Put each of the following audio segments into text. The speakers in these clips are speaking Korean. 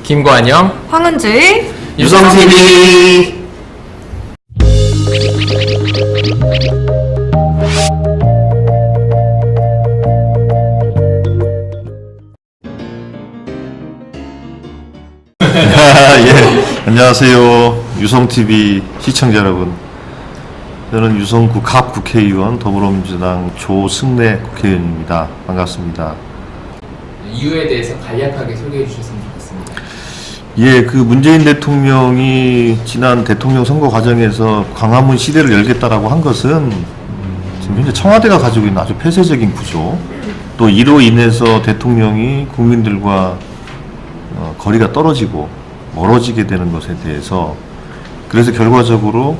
김관영, 황은주의 유성TV. 예, 안녕하세요. 유성TV 시청자 여러분. 저는 유성구 갑 국회의원 더불어민주당 조승래 국회의원입니다. 반갑습니다. 이유에 대해서 간략하게 소개해 주셨으면 좋겠습니다. 예, 그 문재인 대통령이 지난 대통령 선거 과정에서 광화문 시대를 열겠다라고 한 것은 지금 현재 청와대가 가지고 있는 아주 폐쇄적인 구조, 또 이로 인해서 대통령이 국민들과 거리가 떨어지고 멀어지게 되는 것에 대해서, 그래서 결과적으로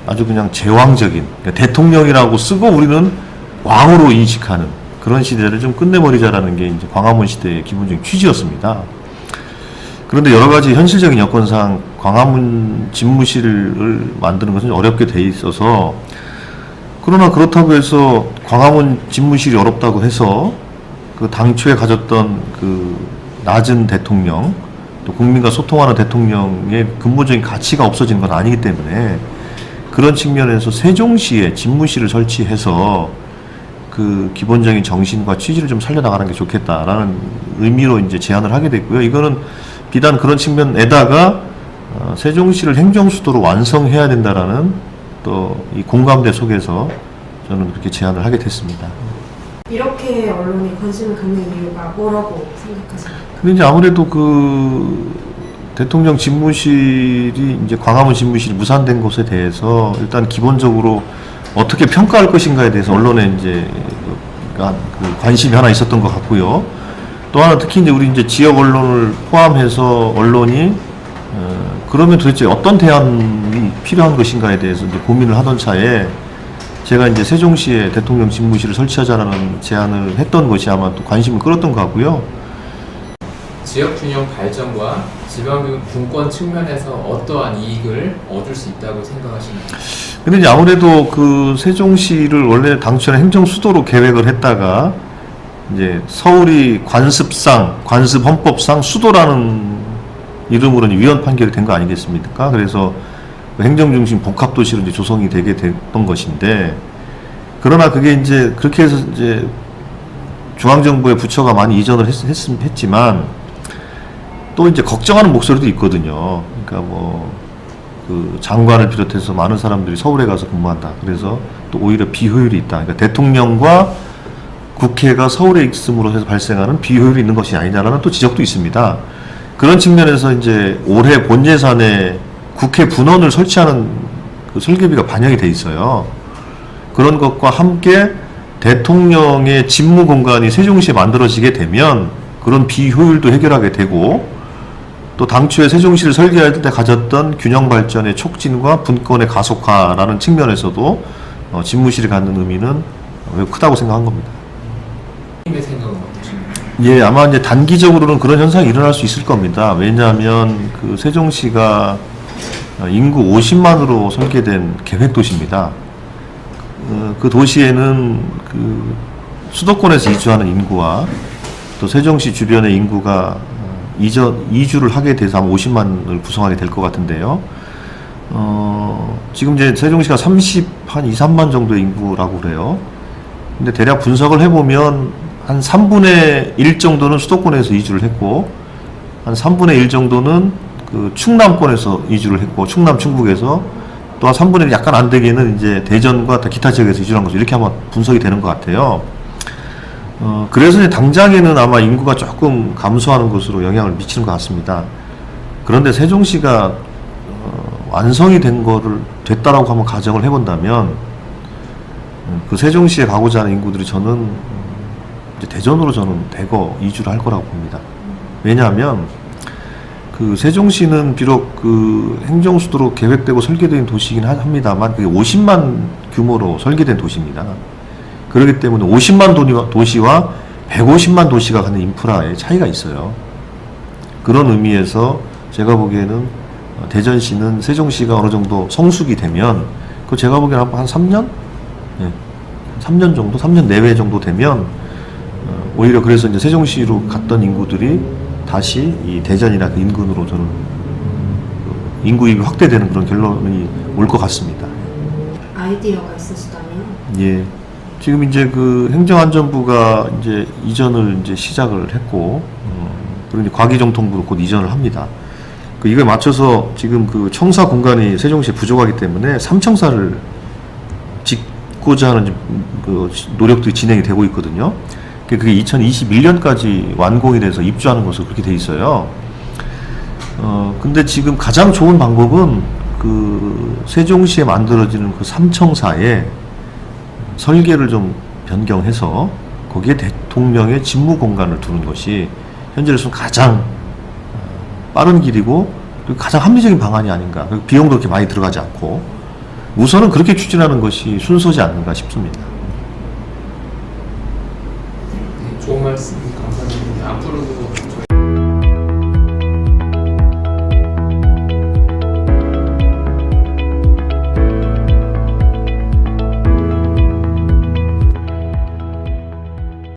아주 그냥 제왕적인, 그러니까 대통령이라고 쓰고 우리는 왕으로 인식하는 그런 시대를 좀 끝내버리자라는 게 이제 광화문 시대의 기본적인 취지였습니다. 그런데 여러 가지 현실적인 여건상 광화문 집무실을 만드는 것은 어렵게 돼 있어서, 그러나 그렇다고 해서 광화문 집무실이 어렵다고 해서 그 당초에 가졌던 그 낮은 대통령, 또 국민과 소통하는 대통령의 근본적인 가치가 없어지는 건 아니기 때문에, 그런 측면에서 세종시에 집무실을 설치해서 그 기본적인 정신과 취지를 좀 살려나가는 게 좋겠다라는 의미로 이제 제안을 하게 됐고요. 이거는 비단 그런 측면에다가 세종시를 행정수도로 완성해야 된다라는 또 이 공감대 속에서 저는 그렇게 제안을 하게 됐습니다. 이렇게 언론이 관심을 갖는 이유가 뭐라고 생각하십니까? 근데 이제 아무래도 그 대통령 집무실이 이제 광화문 집무실이 무산된 것에 대해서 일단 기본적으로 어떻게 평가할 것인가에 대해서 언론에 이제 그 관심이 하나 있었던 것 같고요. 또 하나 특히 이제 우리 이제 지역 언론을 포함해서 언론이 그러면 도대체 어떤 대안이 필요한 것인가에 대해서 이제 고민을 하던 차에 제가 이제 세종시에 대통령 집무실을 설치하자라는 제안을 했던 것이 아마 또 관심을 끌었던 것 같고요. 지역 균형 발전과 지방 분권 측면에서 어떠한 이익을 얻을 수 있다고 생각하십니까? 근데 이제 아무래도 그 세종시를 원래 당초에 행정 수도로 계획을 했다가 이제 서울이 관습 헌법상 수도라는 이름으로 이제 위헌 판결이 된 거 아니겠습니까? 그래서 행정중심 복합도시로 이제 조성이 되게 됐던 것인데, 그러나 그게 이제 그렇게 해서 이제 중앙정부의 부처가 많이 이전을 했지만 또 이제 걱정하는 목소리도 있거든요. 그러니까 뭐 그 장관을 비롯해서 많은 사람들이 서울에 가서 근무한다. 그래서 또 오히려 비효율이 있다. 그러니까 대통령과 국회가 서울에 있음으로 해서 발생하는 비효율이 있는 것이 아니냐라는 또 지적도 있습니다. 그런 측면에서 이제 올해 본 예산에 국회 분원을 설치하는 그 설계비가 반영이 돼 있어요. 그런 것과 함께 대통령의 집무 공간이 세종시에 만들어지게 되면 그런 비효율도 해결하게 되고, 또 당초에 세종시를 설계할 때 가졌던 균형 발전의 촉진과 분권의 가속화라는 측면에서도 집무실이 갖는 의미는 매우 크다고 생각한 겁니다. 님의 생각은 어떠십니까? 예, 아마 이제 단기적으로는 그런 현상이 일어날 수 있을 겁니다. 왜냐하면 그 세종시가 인구 50만으로 설계된 계획 도시입니다. 그 도시에는 그 수도권에서 이주하는 인구와 또 세종시 주변의 인구가 이주를 하게 돼서 한 50만을 구성하게 될 것 같은데요. 지금 이제 세종시가 2, 3만 정도의 인구라고 그래요. 근데 대략 분석을 해보면 한 3분의 1 정도는 수도권에서 이주를 했고, 한 3분의 1 정도는 그 충남권에서 이주를 했고, 충남 충북에서 또 한 3분의 1 약간 안 되게는 이제 대전과 기타 지역에서 이주를 한 거죠. 이렇게 아마 분석이 되는 것 같아요. 그래서 이제 당장에는 아마 인구가 조금 감소하는 것으로 영향을 미치는 것 같습니다. 그런데 세종시가 완성이 됐다라고 한번 가정을 해본다면, 그 세종시에 가고자 하는 인구들이 저는 이제 대전으로 저는 대거 이주를 할 거라고 봅니다. 왜냐하면 그 세종시는 비록 그 행정수도로 계획되고 설계된 도시이긴 합니다만 그게 50만 규모로 설계된 도시입니다. 그렇기 때문에 50만 도시와 150만 도시가 갖는 인프라의 차이가 있어요. 그런 의미에서 제가 보기에는 대전시는 세종시가 어느 정도 성숙이 되면, 그 제가 보기에는 한 3년? 네. 3년 정도? 3년 내외 정도 되면 오히려 그래서 이제 세종시로 갔던 인구들이 다시 이 대전이나 그 인근으로 저는 인구 이익이 확대되는 그런 결론이 올 것 같습니다. 아이디어가 있으시다면? 예. 지금 이제 그 행정안전부가 이제 이전을 이제 시작을 했고, 그리고 이제 과기정통부로 곧 이전을 합니다. 그 이거에 맞춰서 지금 그 청사 공간이 세종시에 부족하기 때문에 3청사를 짓고자 하는 그 노력들이 진행이 되고 있거든요. 그게 2021년까지 완공이 돼서 입주하는 것으로 그렇게 돼 있어요. 근데 지금 가장 좋은 방법은 그 세종시에 만들어지는 그 3청사에 설계를 좀 변경해서 거기에 대통령의 직무 공간을 두는 것이 현재로서는 가장 빠른 길이고 그리고 가장 합리적인 방안이 아닌가. 비용도 그렇게 많이 들어가지 않고 우선은 그렇게 추진하는 것이 순서지 않는가 싶습니다.